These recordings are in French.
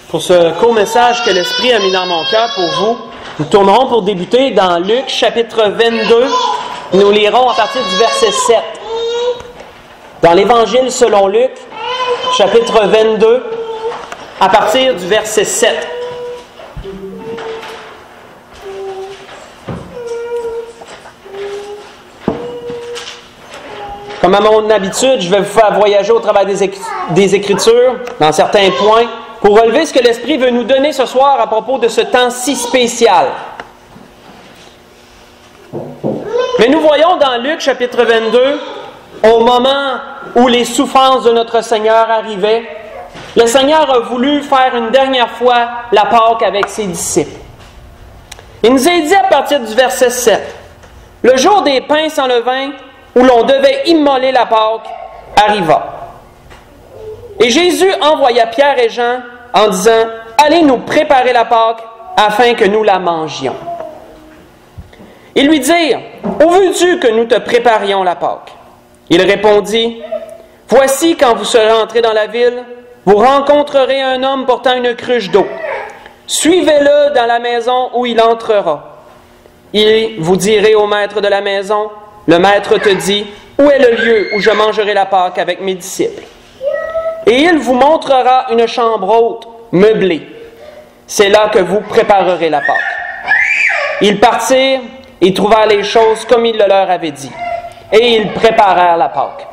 pour ce court message que l'Esprit a mis dans mon cœur pour vous. Nous tournerons pour débuter dans Luc, chapitre 22. Nous lirons à partir du verset 7. Dans l'Évangile selon Luc, chapitre 22, à partir du verset 7. Comme à mon habitude, je vais vous faire voyager au travers des Écritures, dans certains points, pour relever ce que l'Esprit veut nous donner ce soir à propos de ce temps si spécial. Mais nous voyons dans Luc, chapitre 22, au moment où les souffrances de notre Seigneur arrivaient, le Seigneur a voulu faire une dernière fois la Pâque avec ses disciples. Il nous est dit à partir du verset 7, « Le jour des pains sans levain, où l'on devait immoler la Pâque, arriva. Et Jésus envoya Pierre et Jean en disant, « Allez nous préparer la Pâque, afin que nous la mangions. » Ils lui dirent, « Où veux-tu que nous te préparions la Pâque? » Il répondit, « Voici, quand vous serez entrés dans la ville, vous rencontrerez un homme portant une cruche d'eau. Suivez-le dans la maison où il entrera. Et vous direz au maître de la maison, le maître te dit, où est le lieu où je mangerai la Pâque avec mes disciples? Et il vous montrera une chambre haute, meublée. C'est là que vous préparerez la Pâque. Ils partirent et trouvèrent les choses comme il le leur avait dit. Et ils préparèrent la Pâque.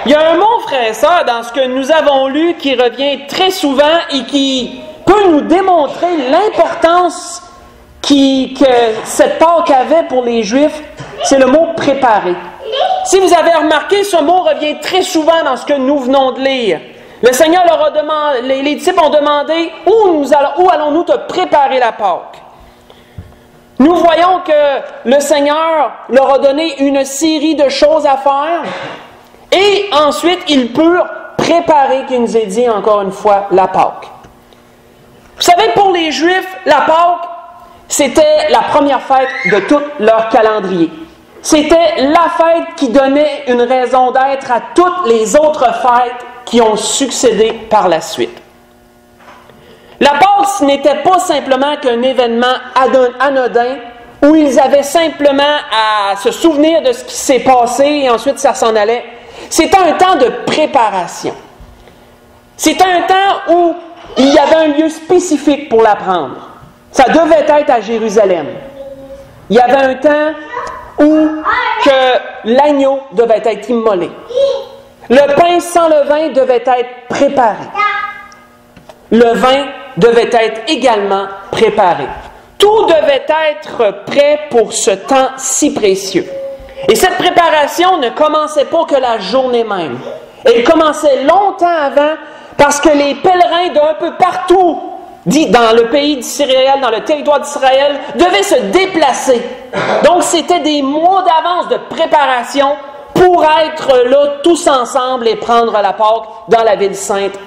Il y a un mot, frères et sœurs, dans ce que nous avons lu qui revient très souvent et qui peut nous démontrer l'importance que cette Pâque avait pour les Juifs, c'est le mot « préparer ». Si vous avez remarqué, ce mot revient très souvent dans ce que nous venons de lire. Le Seigneur leur a demandé, les disciples ont demandé « Où allons-nous te préparer la Pâque ?» Nous voyons que le Seigneur leur a donné une série de choses à faire et ensuite ils purent préparer, qu'il nous est dit encore une fois, la Pâque. Vous savez, pour les Juifs, la Pâque, c'était la première fête de tout leur calendrier. C'était la fête qui donnait une raison d'être à toutes les autres fêtes qui ont succédé par la suite. La Pâque, ce n'était pas simplement qu'un événement anodin où ils avaient simplement à se souvenir de ce qui s'est passé et ensuite ça s'en allait. C'était un temps de préparation. C'était un temps où il y avait un lieu spécifique pour l'apprendre. Ça devait être à Jérusalem. Il y avait un temps où que l'agneau devait être immolé. Le pain sans levain devait être préparé. Le vin devait être également préparé. Tout devait être prêt pour ce temps si précieux. Et cette préparation ne commençait pas que la journée même. Elle commençait longtemps avant parce que les pèlerins d'un peu partout dans le pays d'Israël, dans le territoire d'Israël, devaient se déplacer. Donc, c'était des mois d'avance de préparation pour être là tous ensemble et prendre la Pâque dans la ville sainte,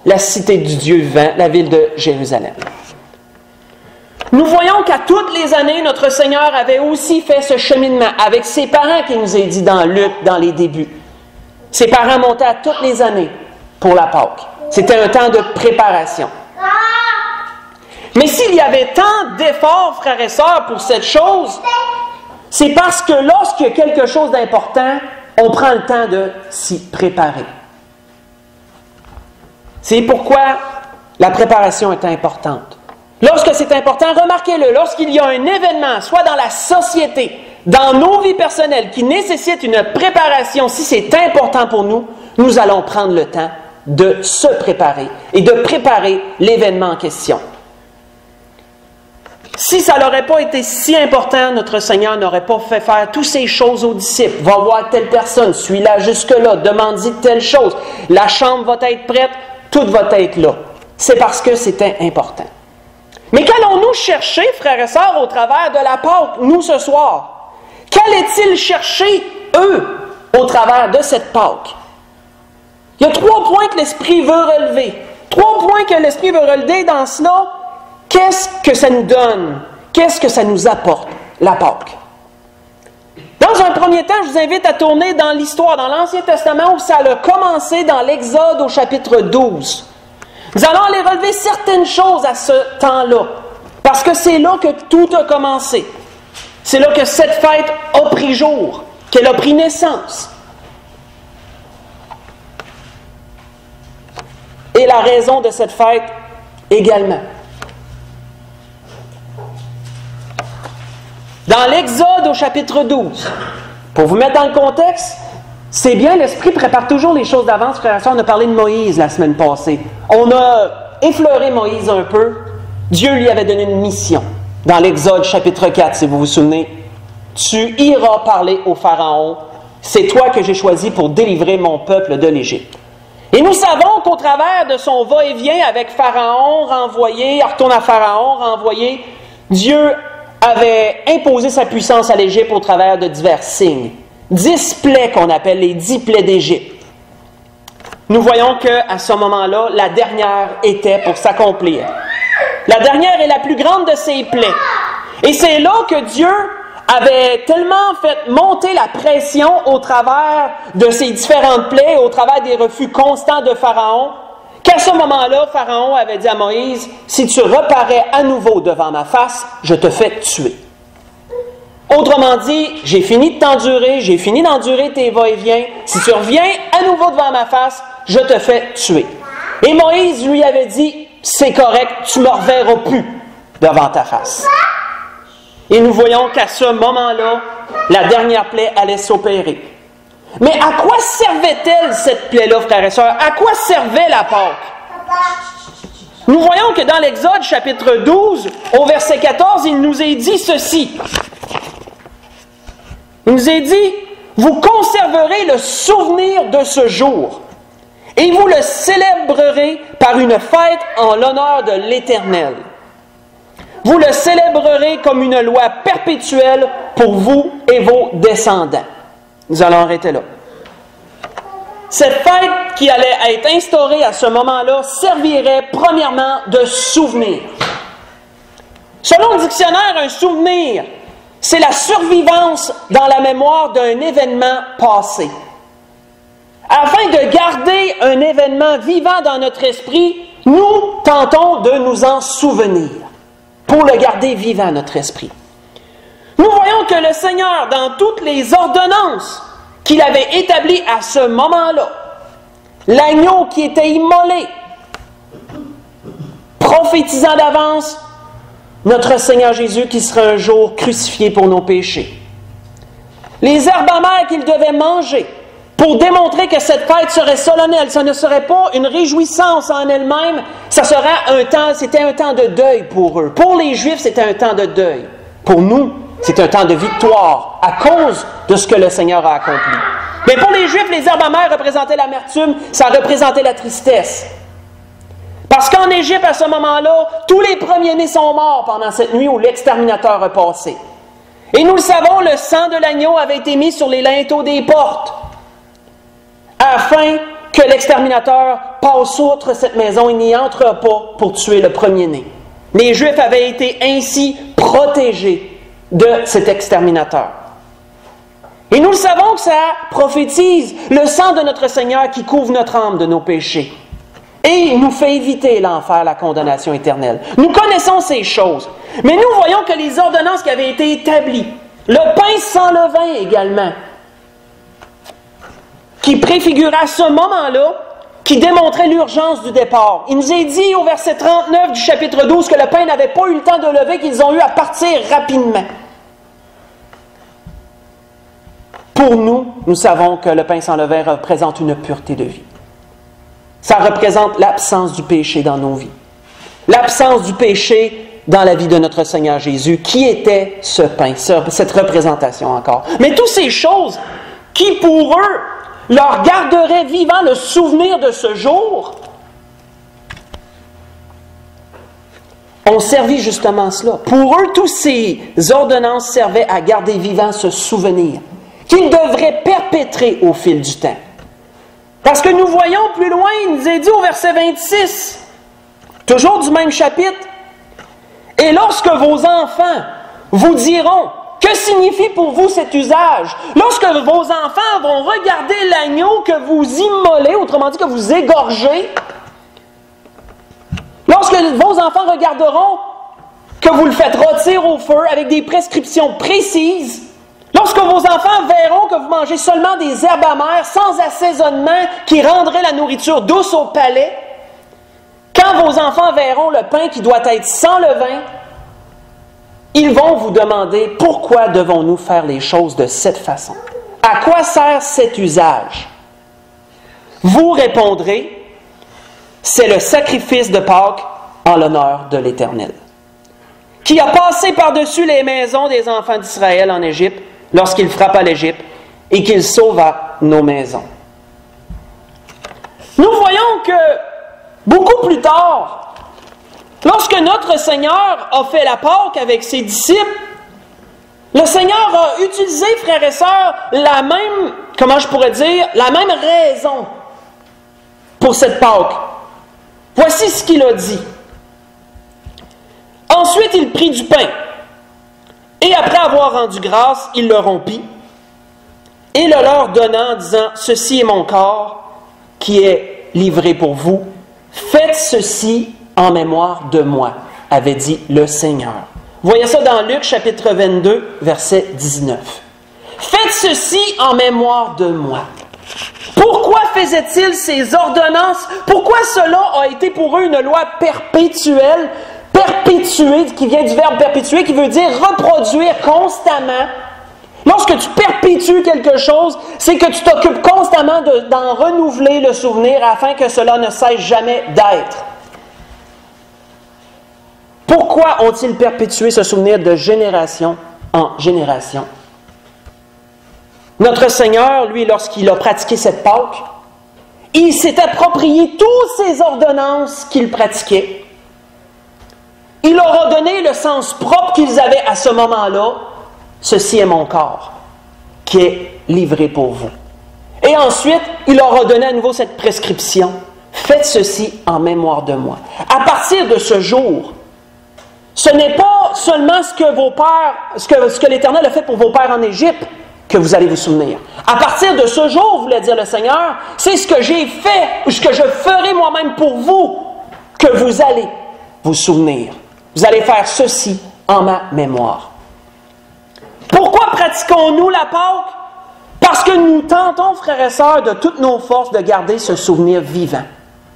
la cité du Dieu vivant, la ville de Jérusalem. Nous voyons qu'à toutes les années, notre Seigneur avait aussi fait ce cheminement avec ses parents, qui nous est dit dans Luc, dans les débuts. Ses parents montaient à toutes les années pour la Pâque. C'était un temps de préparation. Mais s'il y avait tant d'efforts, frères et sœurs, pour cette chose, c'est parce que lorsqu'il y a quelque chose d'important, on prend le temps de s'y préparer. C'est pourquoi la préparation est importante. Lorsque c'est important, remarquez-le, lorsqu'il y a un événement, soit dans la société, dans nos vies personnelles, qui nécessite une préparation, si c'est important pour nous, nous allons prendre le temps de se préparer et de préparer l'événement en question. Si ça n'aurait pas été si important, notre Seigneur n'aurait pas fait faire toutes ces choses aux disciples. Va voir telle personne, suis-la jusque-là, demande-y telle chose. La chambre va être prête, tout va être là. C'est parce que c'était important. Mais qu'allons-nous chercher, frères et sœurs, au travers de la Pâque, nous ce soir? Qu'allaient-ils chercher, eux, au travers de cette Pâque? Il y a 3 points que l'Esprit veut relever. 3 points que l'Esprit veut relever dans cela. Qu'est-ce que ça nous donne? Qu'est-ce que ça nous apporte, la Pâque? Dans un premier temps, je vous invite à tourner dans l'histoire, dans l'Ancien Testament, où ça a commencé dans l'Exode au chapitre 12. Nous allons aller relever certaines choses à ce temps-là, parce que c'est là que tout a commencé. C'est là que cette fête a pris jour, qu'elle a pris naissance. Et la raison de cette fête également. Dans l'Exode au chapitre 12, pour vous mettre dans le contexte, c'est bien, l'Esprit prépare toujours les choses d'avance. Frères et sœurs, on a parlé de Moïse la semaine passée. On a effleuré Moïse un peu. Dieu lui avait donné une mission. Dans l'Exode chapitre 4, si vous vous souvenez, « Tu iras parler au Pharaon. C'est toi que j'ai choisi pour délivrer mon peuple de l'Égypte. » Et nous savons qu'au travers de son va-et-vient avec Pharaon, renvoyé, retourne à Pharaon, renvoyé, Dieu avait imposé sa puissance à l'Égypte au travers de divers signes. 10 plaies qu'on appelle les 10 plaies d'Égypte. Nous voyons qu'à ce moment-là, la dernière était pour s'accomplir. La dernière est la plus grande de ces plaies. Et c'est là que Dieu avait tellement fait monter la pression au travers de ces différentes plaies, au travers des refus constants de Pharaon, qu'à ce moment-là, Pharaon avait dit à Moïse, « Si tu reparais à nouveau devant ma face, je te fais tuer. » Autrement dit, j'ai fini de t'endurer, j'ai fini d'endurer tes va-et-vient. Si tu reviens à nouveau devant ma face, je te fais tuer. Et Moïse lui avait dit, « C'est correct, tu ne me reverras plus devant ta face. » Et nous voyons qu'à ce moment-là, la dernière plaie allait s'opérer. Mais à quoi servait-elle cette plaie-là, frères et sœurs? À quoi servait la Pâque? Nous voyons que dans l'Exode, chapitre 12, au verset 14, il nous est dit ceci. Il nous est dit, « Vous conserverez le souvenir de ce jour, et vous le célébrerez par une fête en l'honneur de l'Éternel. Vous le célébrerez comme une loi perpétuelle pour vous et vos descendants. » Nous allons arrêter là. Cette fête qui allait être instaurée à ce moment-là servirait premièrement de souvenir. Selon le dictionnaire, un souvenir, c'est la survivance dans la mémoire d'un événement passé. Afin de garder un événement vivant dans notre esprit, nous tentons de nous en souvenir pour le garder vivant, notre esprit. Nous voyons que le Seigneur, dans toutes les ordonnances qu'il avait établies à ce moment-là, l'agneau qui était immolé, prophétisant d'avance notre Seigneur Jésus qui sera un jour crucifié pour nos péchés, les herbes amères qu'il devait manger pour démontrer que cette fête serait solennelle, ça ne serait pas une réjouissance en elle-même, c'était un temps de deuil pour eux. Pour les Juifs, c'était un temps de deuil. Pour nous, c'est un temps de victoire à cause de ce que le Seigneur a accompli. Mais pour les Juifs, les herbes amères représentaient l'amertume, ça représentait la tristesse. Parce qu'en Égypte, à ce moment-là, tous les premiers-nés sont morts pendant cette nuit où l'exterminateur a passé. Et nous le savons, le sang de l'agneau avait été mis sur les linteaux des portes, afin que l'exterminateur passe outre cette maison et n'y entre pas pour tuer le premier-né. Les Juifs avaient été ainsi protégés de cet exterminateur. Et nous le savons que ça prophétise le sang de notre Seigneur qui couvre notre âme de nos péchés. Et il nous fait éviter l'enfer, la condamnation éternelle. Nous connaissons ces choses. Mais nous voyons que les ordonnances qui avaient été établies, le pain sans levain également, qui préfigurait à ce moment-là, qui démontrait l'urgence du départ. Il nous est dit au verset 39 du chapitre 12 que le pain n'avait pas eu le temps de lever, qu'ils ont eu à partir rapidement. Pour nous, nous savons que le pain sans levain représente une pureté de vie. Ça représente l'absence du péché dans nos vies. L'absence du péché dans la vie de notre Seigneur Jésus. Qui était ce pain, cette représentation encore? Mais toutes ces choses qui, pour eux, leur garderaient vivant le souvenir de ce jour, ont servi justement cela. Pour eux, toutes ces ordonnances servaient à garder vivant ce souvenir qu'ils devraient perpétrer au fil du temps. Parce que nous voyons plus loin, il nous est dit au verset 26, toujours du même chapitre, « Et lorsque vos enfants vous diront, que signifie pour vous cet usage? Lorsque vos enfants vont regarder l'agneau que vous immolez, autrement dit que vous égorgez, vos enfants regarderont que vous le faites rôtir au feu avec des prescriptions précises, lorsque vos enfants verront que vous mangez seulement des herbes amères sans assaisonnement qui rendraient la nourriture douce au palais, quand vos enfants verront le pain qui doit être sans levain, ils vont vous demander pourquoi devons-nous faire les choses de cette façon? À quoi sert cet usage? Vous répondrez, c'est le sacrifice de Pâques en l'honneur de l'Éternel, qui a passé par-dessus les maisons des enfants d'Israël en Égypte lorsqu'il frappa l'Égypte et qu'il sauva nos maisons. Nous voyons que beaucoup plus tard, lorsque notre Seigneur a fait la Pâque avec ses disciples, le Seigneur a utilisé, frères et sœurs, la même raison pour cette Pâque. Voici ce qu'il a dit. Ensuite, il prit du pain, et après avoir rendu grâce, il le rompit, et le leur donna en disant, « Ceci est mon corps qui est livré pour vous. Faites ceci en mémoire de moi, avait dit le Seigneur. » Vous voyez ça dans Luc chapitre 22, verset 19. « Faites ceci en mémoire de moi. » Pourquoi faisaient-ils ces ordonnances? Pourquoi cela a été pour eux une loi perpétuelle? Perpétuer, qui vient du verbe perpétuer, qui veut dire reproduire constamment. Lorsque tu perpétues quelque chose, c'est que tu t'occupes constamment d'en renouveler le souvenir afin que cela ne cesse jamais d'être. Pourquoi ont-ils perpétué ce souvenir de génération en génération? Notre Seigneur, lui, lorsqu'il a pratiqué cette Pâque, il s'est approprié toutes ces ordonnances qu'il pratiquait. Il leur a donné le sens propre qu'ils avaient à ce moment-là. Ceci est mon corps, qui est livré pour vous. Et ensuite, il leur a donné à nouveau cette prescription. Faites ceci en mémoire de moi. À partir de ce jour, ce n'est pas seulement ce que l'Éternel a fait pour vos pères en Égypte que vous allez vous souvenir. À partir de ce jour, voulait dire le Seigneur, c'est ce que j'ai fait ou ce que je ferai moi-même pour vous que vous allez vous souvenir. Vous allez faire ceci en ma mémoire. Pourquoi pratiquons-nous la Pâque? Parce que nous tentons, frères et sœurs, de toutes nos forces de garder ce souvenir vivant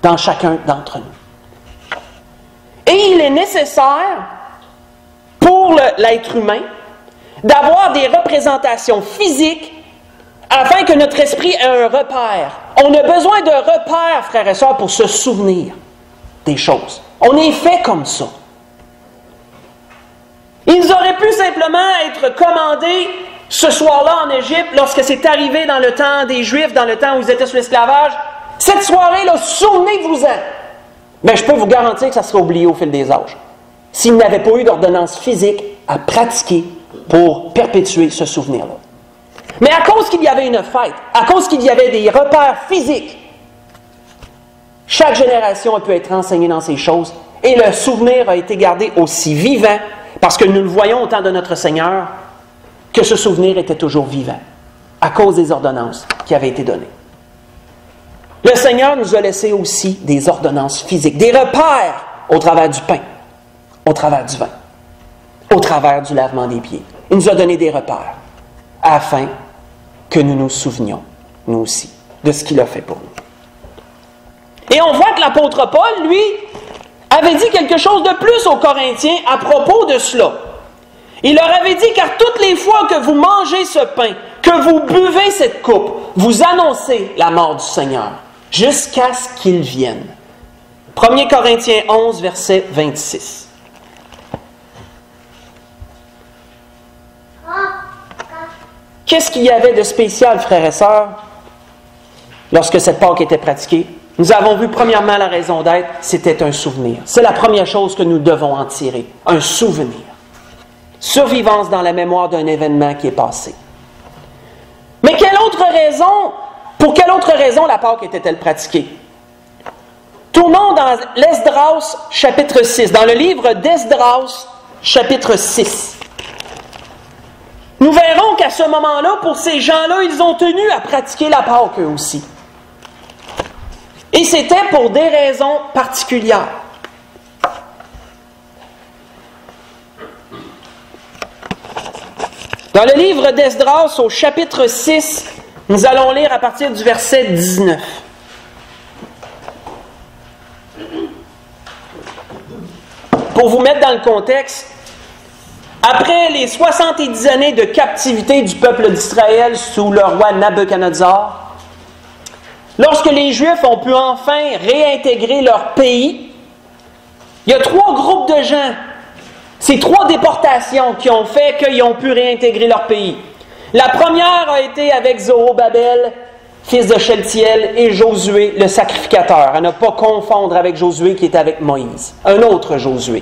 dans chacun d'entre nous. Et il est nécessaire pour l'être humain d'avoir des représentations physiques afin que notre esprit ait un repère. On a besoin de repères, frères et sœurs, pour se souvenir des choses. On est fait comme ça. Ils auraient pu simplement être commandés ce soir-là en Égypte, lorsque c'est arrivé dans le temps des Juifs, dans le temps où ils étaient sous l'esclavage. Cette soirée-là, souvenez-vous-en. Mais je peux vous garantir que ça sera oublié au fil des âges. S'ils n'avaient pas eu d'ordonnance physique à pratiquer pour perpétuer ce souvenir-là. Mais à cause qu'il y avait une fête, à cause qu'il y avait des repères physiques, chaque génération a pu être enseignée dans ces choses et le souvenir a été gardé aussi vivant parce que nous le voyons au temps de notre Seigneur que ce souvenir était toujours vivant à cause des ordonnances qui avaient été données. Le Seigneur nous a laissé aussi des ordonnances physiques, des repères au travers du pain, au travers du vin, au travers du lavement des pieds. Il nous a donné des repères afin que nous nous souvenions, nous aussi, de ce qu'il a fait pour nous. Et on voit que l'apôtre Paul, lui, avait dit quelque chose de plus aux Corinthiens à propos de cela. Il leur avait dit, car toutes les fois que vous mangez ce pain, que vous buvez cette coupe, vous annoncez la mort du Seigneur, jusqu'à ce qu'il vienne. 1 Corinthiens 11, verset 26. Qu'est-ce qu'il y avait de spécial, frères et sœurs, lorsque cette Pâque était pratiquée? Nous avons vu premièrement la raison d'être, c'était un souvenir. C'est la première chose que nous devons en tirer, un souvenir. Survivance dans la mémoire d'un événement qui est passé. Mais pour quelle autre raison la Pâque était-elle pratiquée? Tournons dans l'Esdras chapitre 6, dans le livre d'Esdras chapitre 6. Nous verrons qu'à ce moment-là, pour ces gens-là, ils ont tenu à pratiquer la Pâque eux aussi. Et c'était pour des raisons particulières. Dans le livre d'Esdras, au chapitre 6, nous allons lire à partir du verset 19. Pour vous mettre dans le contexte, après les 70 années de captivité du peuple d'Israël sous le roi Nabuchodonosor, lorsque les Juifs ont pu enfin réintégrer leur pays, il y a 3 groupes de gens. C'est 3 déportations qui ont fait qu'ils ont pu réintégrer leur pays. La première a été avec Zorobabel, fils de Sheltiel, et Josué, le sacrificateur. À ne pas confondre avec Josué qui était avec Moïse. Un autre Josué.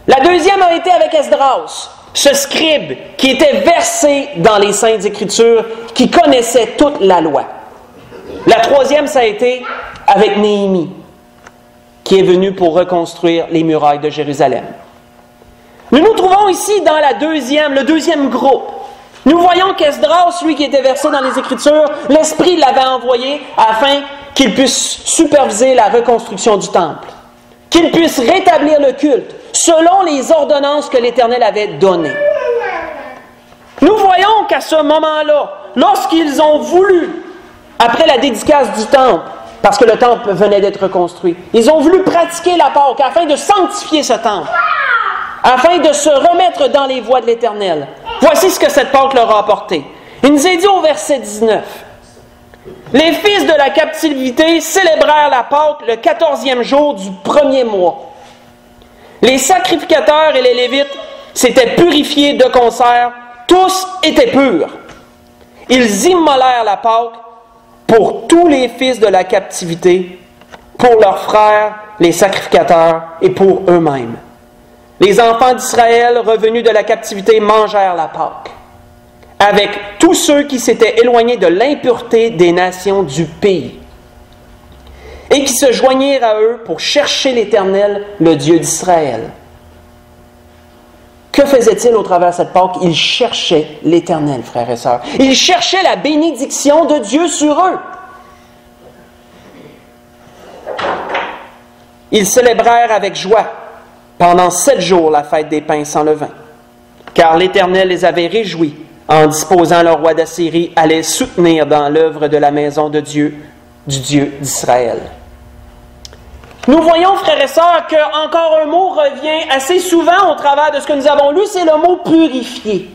La deuxième a été avec Esdras, ce scribe qui était versé dans les Saintes Écritures, qui connaissait toute la loi. La troisième, ça a été avec Néhémie, qui est venu pour reconstruire les murailles de Jérusalem. Nous nous trouvons ici dans le deuxième groupe. Nous voyons qu'Esdras, lui qui était versé dans les Écritures, l'Esprit l'avait envoyé afin qu'il puisse superviser la reconstruction du temple, qu'il puisse rétablir le culte selon les ordonnances que l'Éternel avait données. Nous voyons qu'à ce moment-là, lorsqu'ils ont voulu, après la dédicace du temple, parce que le temple venait d'être reconstruit, ils ont voulu pratiquer la Pâque afin de sanctifier ce temple, afin de se remettre dans les voies de l'Éternel. Voici ce que cette Pâque leur a apporté. Il nous est dit au verset 19, « Les fils de la captivité célébrèrent la Pâque le 14e jour du premier mois. Les sacrificateurs et les Lévites s'étaient purifiés de concert, tous étaient purs. Ils immolèrent la Pâque pour tous les fils de la captivité, pour leurs frères, les sacrificateurs, et pour eux-mêmes. Les enfants d'Israël revenus de la captivité mangèrent la Pâque, avec tous ceux qui s'étaient éloignés de l'impureté des nations du pays, et qui se joignirent à eux pour chercher l'Éternel, le Dieu d'Israël. » Que faisait-il au travers de cette Pâque? Il cherchait l'Éternel, frères et sœurs. Il cherchait la bénédiction de Dieu sur eux. Ils célébrèrent avec joie pendant 7 jours la fête des pains sans levain, car l'Éternel les avait réjouis en disposant le roi d'Assyrie à les soutenir dans l'œuvre de la maison de Dieu, du Dieu d'Israël. Nous voyons, frères et sœurs, qu'encore un mot revient assez souvent au travers de ce que nous avons lu, c'est le mot « purifier ».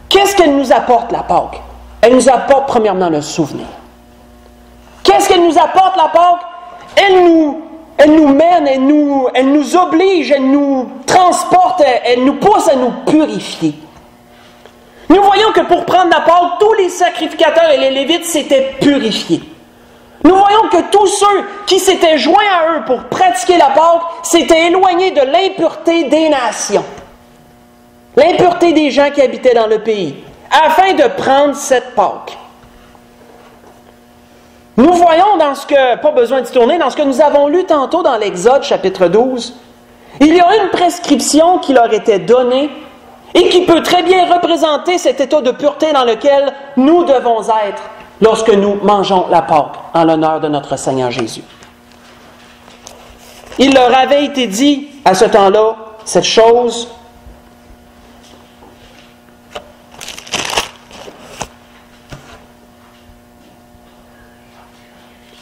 Qu'est-ce qu'elle nous apporte, la Pâque? Elle nous apporte premièrement le souvenir. Qu'est-ce qu'elle nous apporte, la Pâque? Elle nous mène, elle nous oblige, elle nous transporte, elle nous pousse à nous purifier. Nous voyons que pour prendre la Pâque, tous les sacrificateurs et les Lévites s'étaient purifiés. Nous voyons que tous ceux qui s'étaient joints à eux pour pratiquer la Pâque s'étaient éloignés de l'impureté des nations, l'impureté des gens qui habitaient dans le pays, afin de prendre cette Pâque. Nous voyons dans ce que, pas besoin d'y tourner, dans ce que nous avons lu tantôt dans l'Exode chapitre 12, il y a une prescription qui leur était donnée et qui peut très bien représenter cet état de pureté dans lequel nous devons être lorsque nous mangeons la Pâque en l'honneur de notre Seigneur Jésus. Il leur avait été dit à ce temps-là cette chose.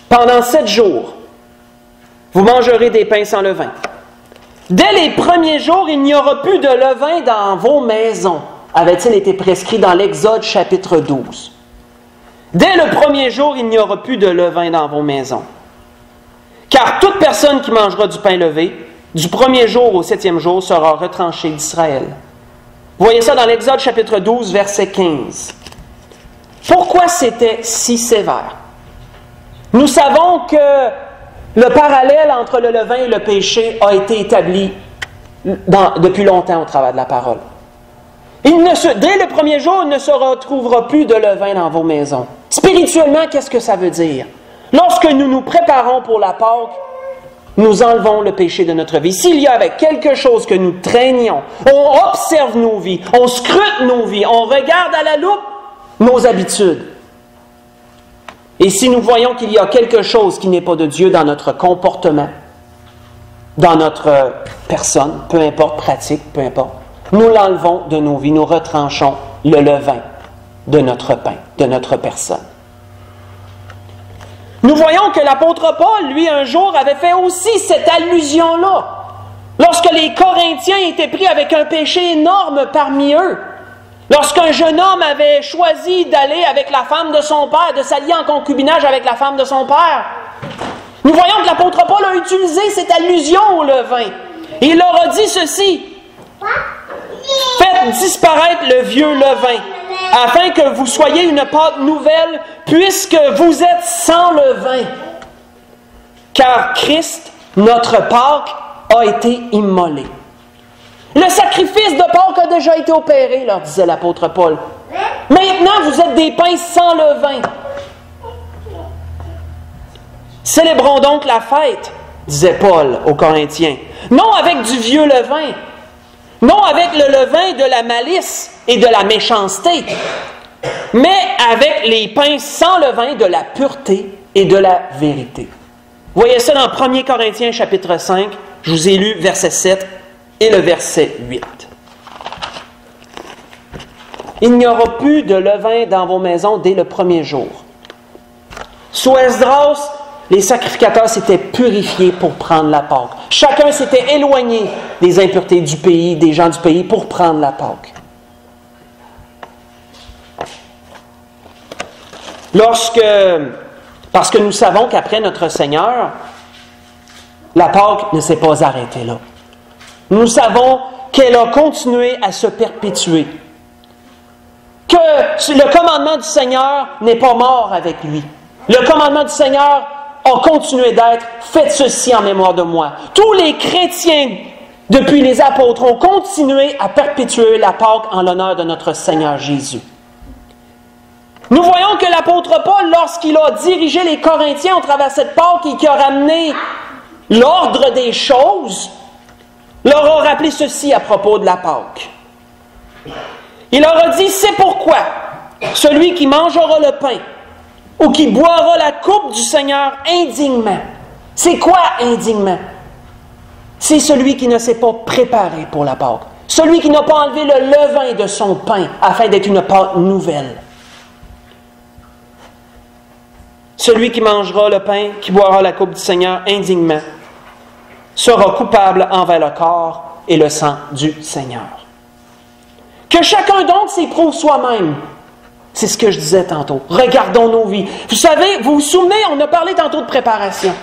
Pendant 7 jours, vous mangerez des pains sans levain. Dès les premiers jours, il n'y aura plus de levain dans vos maisons, avait-il été prescrit dans l'Exode chapitre 12. Dès le premier jour, il n'y aura plus de levain dans vos maisons. Car toute personne qui mangera du pain levé, du premier jour au 7e jour, sera retranchée d'Israël. Vous voyez ça dans l'Exode chapitre 12, verset 15. Pourquoi c'était si sévère? Nous savons que le parallèle entre le levain et le péché a été établi depuis longtemps au travers de la parole. Dès le premier jour, il ne se retrouvera plus de levain dans vos maisons. Spirituellement, qu'est-ce que ça veut dire? Lorsque nous nous préparons pour la Pâque, nous enlevons le péché de notre vie. S'il y avait quelque chose que nous traînions, on observe nos vies, on scrute nos vies, on regarde à la loupe nos habitudes. Et si nous voyons qu'il y a quelque chose qui n'est pas de Dieu dans notre comportement, dans notre personne, peu importe, pratique, peu importe, nous l'enlevons de nos vies, nous retranchons le levain de notre pain, de notre personne. Nous voyons que l'apôtre Paul, lui, un jour, avait fait aussi cette allusion-là. Lorsque les Corinthiens étaient pris avec un péché énorme parmi eux, lorsqu'un jeune homme avait choisi d'aller avec la femme de son père, de s'allier en concubinage avec la femme de son père, nous voyons que l'apôtre Paul a utilisé cette allusion au levain. Et il leur a dit ceci: « Faites disparaître le vieux levain, afin que vous soyez une pâte nouvelle, puisque vous êtes sans levain. Car Christ, notre Pâque, a été immolé. » Le sacrifice de Pâques a déjà été opéré, leur disait l'apôtre Paul. Maintenant, vous êtes des pains sans levain. Célébrons donc la fête, disait Paul aux Corinthiens, non avec du vieux levain, non avec le levain de la malice et de la méchanceté, mais avec les pains sans levain de la pureté et de la vérité. Vous voyez ça dans 1 Corinthiens chapitre 5, je vous ai lu verset 7 et le verset 8. Il n'y aura plus de levain dans vos maisons dès le premier jour. Sous Esdras, les sacrificateurs s'étaient purifiés pour prendre la Pâque. Chacun s'était éloigné des impuretés du pays, des gens du pays, pour prendre la Pâque. Parce que nous savons qu'après notre Seigneur, la Pâque ne s'est pas arrêtée là. Nous savons qu'elle a continué à se perpétuer. Que le commandement du Seigneur n'est pas mort avec lui. Le commandement du Seigneur a continué d'être « Faites ceci en mémoire de moi ». Tous les chrétiens, depuis les apôtres, ont continué à perpétuer la Pâque en l'honneur de notre Seigneur Jésus. Nous voyons que l'apôtre Paul, lorsqu'il a dirigé les Corinthiens au travers de cette Pâque et qu'il a ramené l'ordre des choses, leur a rappelé ceci à propos de la Pâque. Il leur a dit « C'est pourquoi celui qui mangera le pain ou qui boira la coupe du Seigneur indignement. » C'est quoi indignement? C'est celui qui ne s'est pas préparé pour la Pâque. Celui qui n'a pas enlevé le levain de son pain afin d'être une pâte nouvelle. Celui qui mangera le pain, qui boira la coupe du Seigneur indignement, sera coupable envers le corps et le sang du Seigneur. Que chacun donc s'éprouve soi-même. C'est ce que je disais tantôt. Regardons nos vies. Vous savez, vous vous souvenez, on a parlé tantôt de préparation.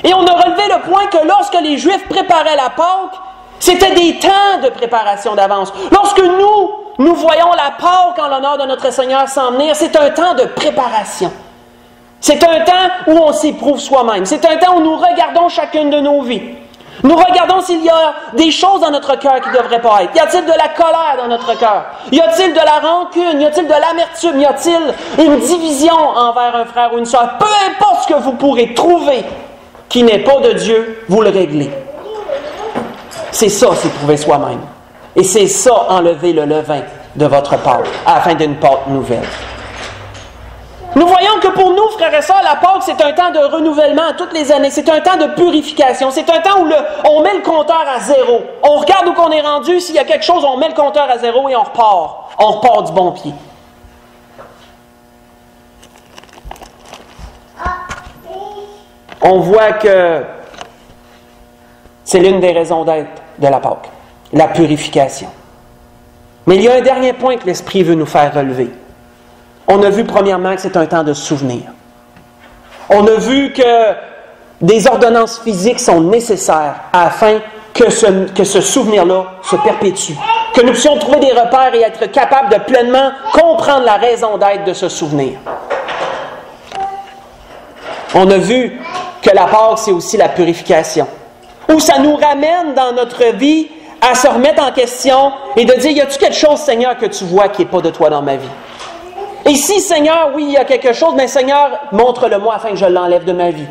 Et on a relevé le point que lorsque les Juifs préparaient la Pâque, c'était des temps de préparation d'avance. Lorsque nous voyons la Pâque en l'honneur de notre Seigneur s'en venir, c'est un temps de préparation. C'est un temps où on s'éprouve soi-même. C'est un temps où nous regardons chacune de nos vies. Nous regardons s'il y a des choses dans notre cœur qui ne devraient pas être. Y a-t-il de la colère dans notre cœur? Y a-t-il de la rancune? Y a-t-il de l'amertume? Y a-t-il une division envers un frère ou une sœur? Peu importe ce que vous pourrez trouver qui n'est pas de Dieu, vous le réglez. C'est ça, s'éprouver soi-même. Et c'est ça, enlever le levain de votre Pâque, afin d'une Pâque nouvelle. Nous voyons que pour nous, frères et sœurs, la Pâque, c'est un temps de renouvellement toutes les années. C'est un temps de purification. C'est un temps où on met le compteur à zéro. On regarde où on est rendu. S'il y a quelque chose, on met le compteur à zéro et on repart. On repart du bon pied. On voit que c'est l'une des raisons d'être de la Pâque, la purification. Mais il y a un dernier point que l'Esprit veut nous faire relever. On a vu premièrement que c'est un temps de souvenir. On a vu que des ordonnances physiques sont nécessaires afin que ce souvenir-là se perpétue. Que nous puissions trouver des repères et être capables de pleinement comprendre la raison d'être de ce souvenir. On a vu que la Pâque, c'est aussi la purification. Où ça nous ramène dans notre vie à se remettre en question et de dire, y a-t-il quelque chose, Seigneur, que tu vois qui n'est pas de toi dans ma vie? Et si, Seigneur, oui, il y a quelque chose, mais Seigneur, montre-le-moi afin que je l'enlève de ma vie.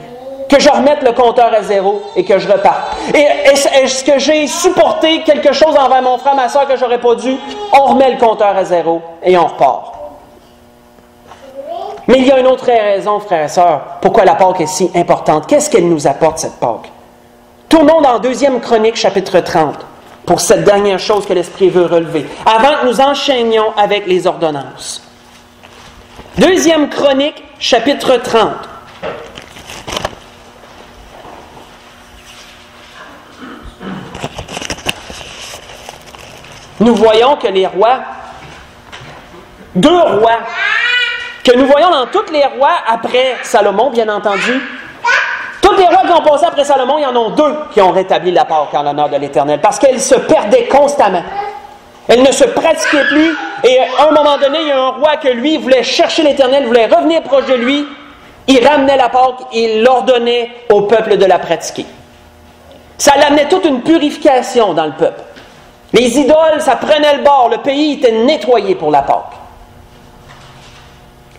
Que je remette le compteur à zéro et que je reparte. Et est-ce que j'ai supporté quelque chose envers mon frère, ma soeur que j'aurais pas dû? On remet le compteur à zéro et on repart. Mais il y a une autre raison, frères et sœurs, pourquoi la Pâque est si importante. Qu'est-ce qu'elle nous apporte, cette Pâque? Tournons dans 2 Chroniques, chapitre 30, pour cette dernière chose que l'Esprit veut relever, avant que nous enchaînions avec les ordonnances. Deuxième Chronique, chapitre 30. Nous voyons que les rois, deux rois, que nous voyons dans tous les rois après Salomon, bien entendu, tous les rois qui ont passé après Salomon, il y en a deux qui ont rétabli la Pâque en l'honneur de l'Éternel, parce qu'elle se perdait constamment. Elle ne se pratiquait plus, et à un moment donné, il y a un roi que lui voulait chercher l'Éternel, voulait revenir proche de lui, il ramenait la Pâque, il ordonnait au peuple de la pratiquer. Ça l'amenait toute une purification dans le peuple. Les idoles, ça prenait le bord, le pays était nettoyé pour la Pâque.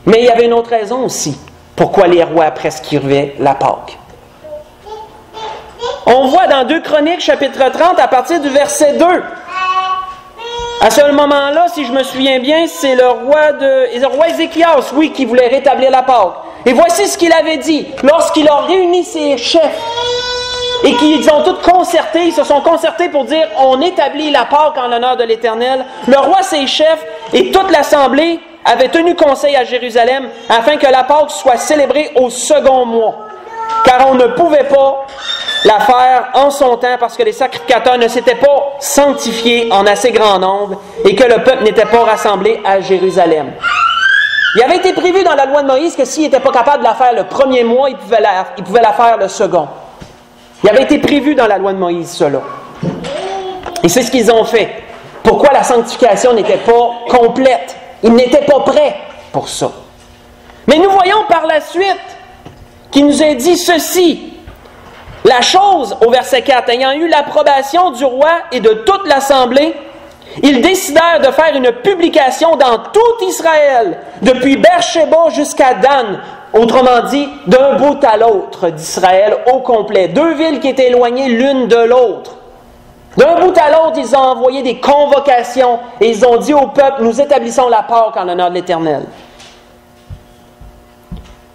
Mais il y avait une autre raison aussi, pourquoi les rois prescrivaient la Pâque. On voit dans 2 Chroniques, chapitre 30, à partir du verset 2. À ce moment-là, si je me souviens bien, c'est le roi Ézéchias, oui, qui voulait rétablir la Pâque. Et voici ce qu'il avait dit. Lorsqu'il a réuni ses chefs et qu'ils ont tous concerté, ils se sont concertés pour dire « On établit la Pâque en l'honneur de l'Éternel », le roi, ses chefs et toute l'assemblée avaient tenu conseil à Jérusalem afin que la Pâque soit célébrée au second mois. Car on ne pouvait pas la faire en son temps parce que les sacrificateurs ne s'étaient pas sanctifiés en assez grand nombre et que le peuple n'était pas rassemblé à Jérusalem. Il avait été prévu dans la loi de Moïse que s'il n'était pas capable de la faire le premier mois, il pouvait la faire le second. Il avait été prévu dans la loi de Moïse, cela. Et c'est ce qu'ils ont fait. Pourquoi la sanctification n'était pas complète? Ils n'étaient pas prêts pour ça. Mais nous voyons par la suite qu'il nous a dit ceci. La chose, au verset 4, ayant eu l'approbation du roi et de toute l'assemblée, ils décidèrent de faire une publication dans tout Israël, depuis Beersheba jusqu'à Dan, autrement dit, d'un bout à l'autre d'Israël au complet. Deux villes qui étaient éloignées l'une de l'autre. D'un bout à l'autre, ils ont envoyé des convocations et ils ont dit au peuple, nous établissons la Pâque en l'honneur de l'Éternel.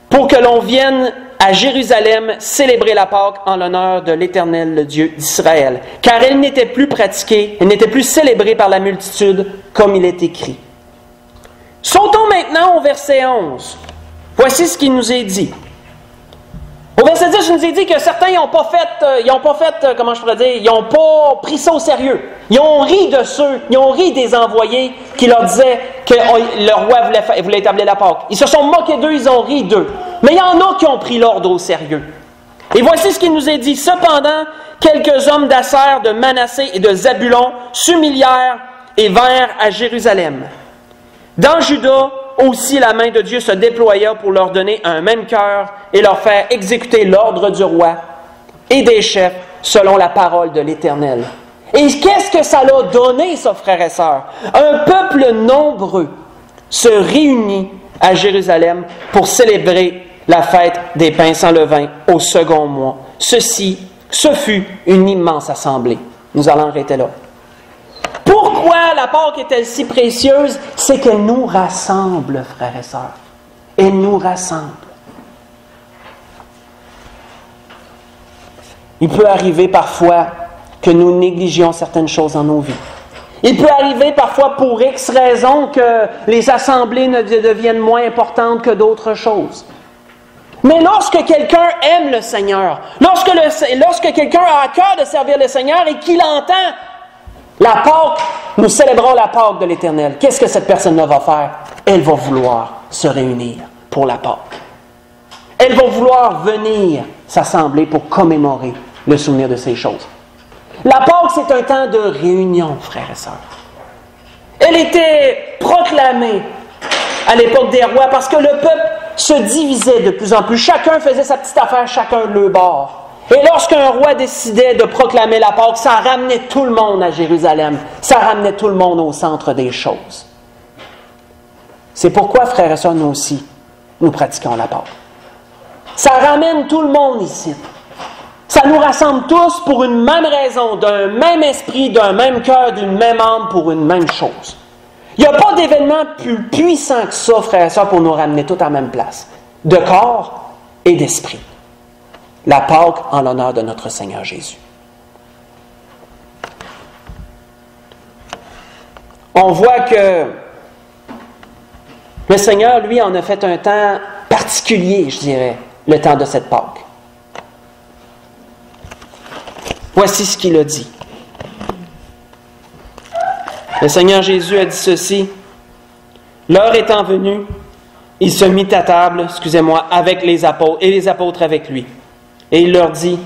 Pour que l'on vienne à Jérusalem célébrer la Pâque en l'honneur de l'Éternel, le Dieu d'Israël. Car elle n'était plus pratiquée, elle n'était plus célébrée par la multitude comme il est écrit. Sautons maintenant au verset 11. Voici ce qui nous est dit. Au verset 10, il nous est dit que certains n'ont pas pris ça au sérieux. Ils ont ri de ceux, ils ont ri des envoyés qui leur disaient que le roi voulait établir la Pâque. Ils se sont moqués d'eux, ils ont ri d'eux. Mais il y en a qui ont pris l'ordre au sérieux. Et voici ce qu'il nous est dit. Cependant, quelques hommes d'Asser, de Manassé et de Zabulon s'humilièrent et vinrent à Jérusalem. Dans Juda, aussi la main de Dieu se déploya pour leur donner un même cœur et leur faire exécuter l'ordre du roi et des chefs selon la parole de l'Éternel. Et qu'est-ce que ça l'a donné, ça, frères et sœurs? Un peuple nombreux se réunit à Jérusalem pour célébrer la fête des pains sans levain au second mois. Ce fut une immense assemblée. Nous allons arrêter là. Pourquoi la Pâque est-elle si précieuse? C'est qu'elle nous rassemble, frères et sœurs. Elle nous rassemble. Il peut arriver parfois que nous négligions certaines choses dans nos vies. Il peut arriver parfois pour X raisons que les assemblées ne deviennent moins importantes que d'autres choses. Mais lorsque quelqu'un aime le Seigneur, lorsque quelqu'un a à cœur de servir le Seigneur et qu'il entend la Pâque, nous célébrons la Pâque de l'Éternel. Qu'est-ce que cette personne-là va faire? Elle va vouloir se réunir pour la Pâque. Elle va vouloir venir s'assembler pour commémorer le souvenir de ces choses. La Pâque, c'est un temps de réunion, frères et sœurs. Elle était proclamée à l'époque des rois parce que le peuple se divisait de plus en plus. Chacun faisait sa petite affaire, chacun de leur bord. Et lorsqu'un roi décidait de proclamer la Pâque, ça ramenait tout le monde à Jérusalem. Ça ramenait tout le monde au centre des choses. C'est pourquoi, frères et sœurs, nous aussi, nous pratiquons la Pâque. Ça ramène tout le monde ici. Ça nous rassemble tous pour une même raison, d'un même esprit, d'un même cœur, d'une même âme, pour une même chose. Il n'y a pas d'événement plus puissant que ça, frères et sœurs, pour nous ramener tous à la même place, de corps et d'esprit. La Pâque en l'honneur de notre Seigneur Jésus. on voit que le Seigneur, lui, en a fait un temps particulier, je dirais, le temps de cette Pâque. Voici ce qu'il a dit. Le Seigneur Jésus a dit ceci. L'heure étant venue, il se mit à table, avec les apôtres, et les apôtres avec lui. Et il leur dit,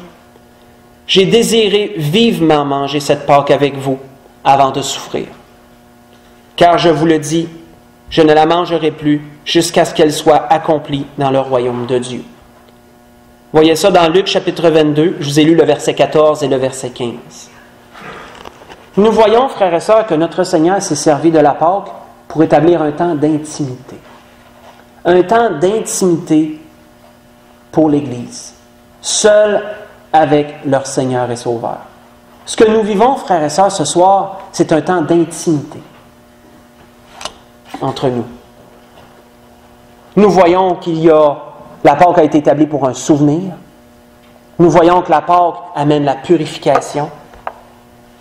« J'ai désiré vivement manger cette Pâque avec vous avant de souffrir. Car je vous le dis, je ne la mangerai plus jusqu'à ce qu'elle soit accomplie dans le royaume de Dieu. » Voyez ça dans Luc chapitre 22, je vous ai lu le verset 14 et le verset 15. Nous voyons, frères et sœurs, que notre Seigneur s'est servi de la Pâque pour établir un temps d'intimité. Un temps d'intimité pour l'Église, seul avec leur Seigneur et Sauveur. Ce que nous vivons, frères et sœurs, ce soir, c'est un temps d'intimité entre nous. Nous voyons la Pâque a été établie pour un souvenir. Nous voyons que la Pâque amène la purification.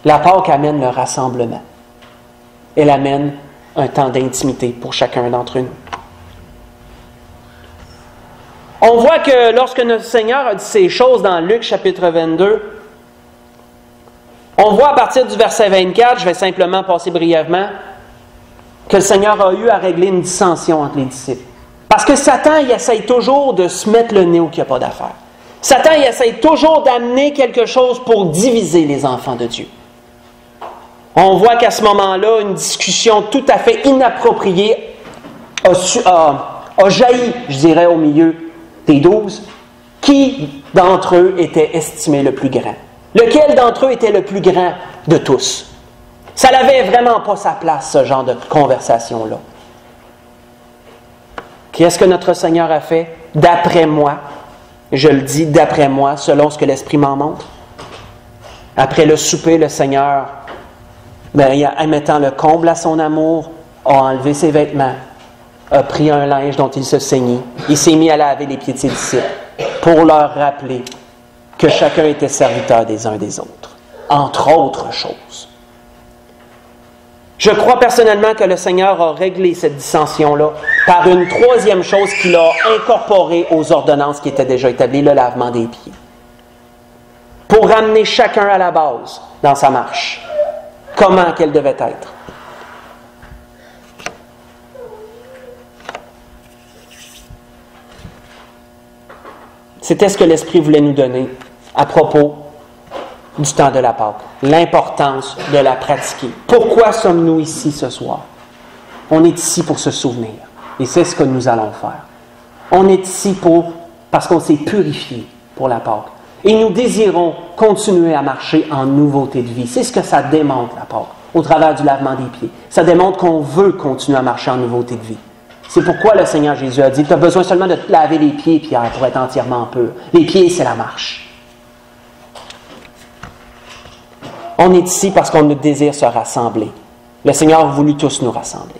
La Pâque amène le rassemblement. Elle amène un temps d'intimité pour chacun d'entre nous. On voit que lorsque notre Seigneur a dit ces choses dans Luc chapitre 22, on voit à partir du verset 24, je vais simplement passer brièvement, que le Seigneur a eu à régler une dissension entre les disciples. Parce que Satan, il essaye toujours de se mettre le nez où il n'y a pas d'affaire. Satan, il essaye toujours d'amener quelque chose pour diviser les enfants de Dieu. On voit qu'à ce moment-là, une discussion tout à fait inappropriée a jailli, je dirais, au milieu des 12. Qui d'entre eux était estimé le plus grand? Lequel d'entre eux était le plus grand de tous? Ça n'avait vraiment pas sa place, ce genre de conversation-là. Qu'est-ce que notre Seigneur a fait? D'après moi, je le dis d'après moi, selon ce que l'Esprit m'en montre. Après le souper, le Seigneur, en mettant le comble à son amour, a enlevé ses vêtements, a pris un linge dont il se ceignit, il s'est mis à laver les pieds de ses disciples pour leur rappeler que chacun était serviteur des uns des autres, entre autres choses. Je crois personnellement que le Seigneur a réglé cette dissension-là par une troisième chose qu'il a incorporée aux ordonnances qui étaient déjà établies, le lavement des pieds. Pour ramener chacun à la base dans sa marche. Comment qu'elle devait être. C'était ce que l'Esprit voulait nous donner à propos du temps de la Pâque. L'importance de la pratiquer. Pourquoi sommes-nous ici ce soir? On est ici pour se souvenir. Et c'est ce que nous allons faire. On est ici parce qu'on s'est purifié pour la Pâque. Et nous désirons continuer à marcher en nouveauté de vie. C'est ce que ça démontre, la Pâque, au travers du lavement des pieds. Ça démontre qu'on veut continuer à marcher en nouveauté de vie. C'est pourquoi le Seigneur Jésus a dit, tu as besoin seulement de te laver les pieds, Pierre, pour être entièrement pur. Les pieds, c'est la marche. On est ici parce qu'on désire se rassembler. Le Seigneur a voulu tous nous rassembler.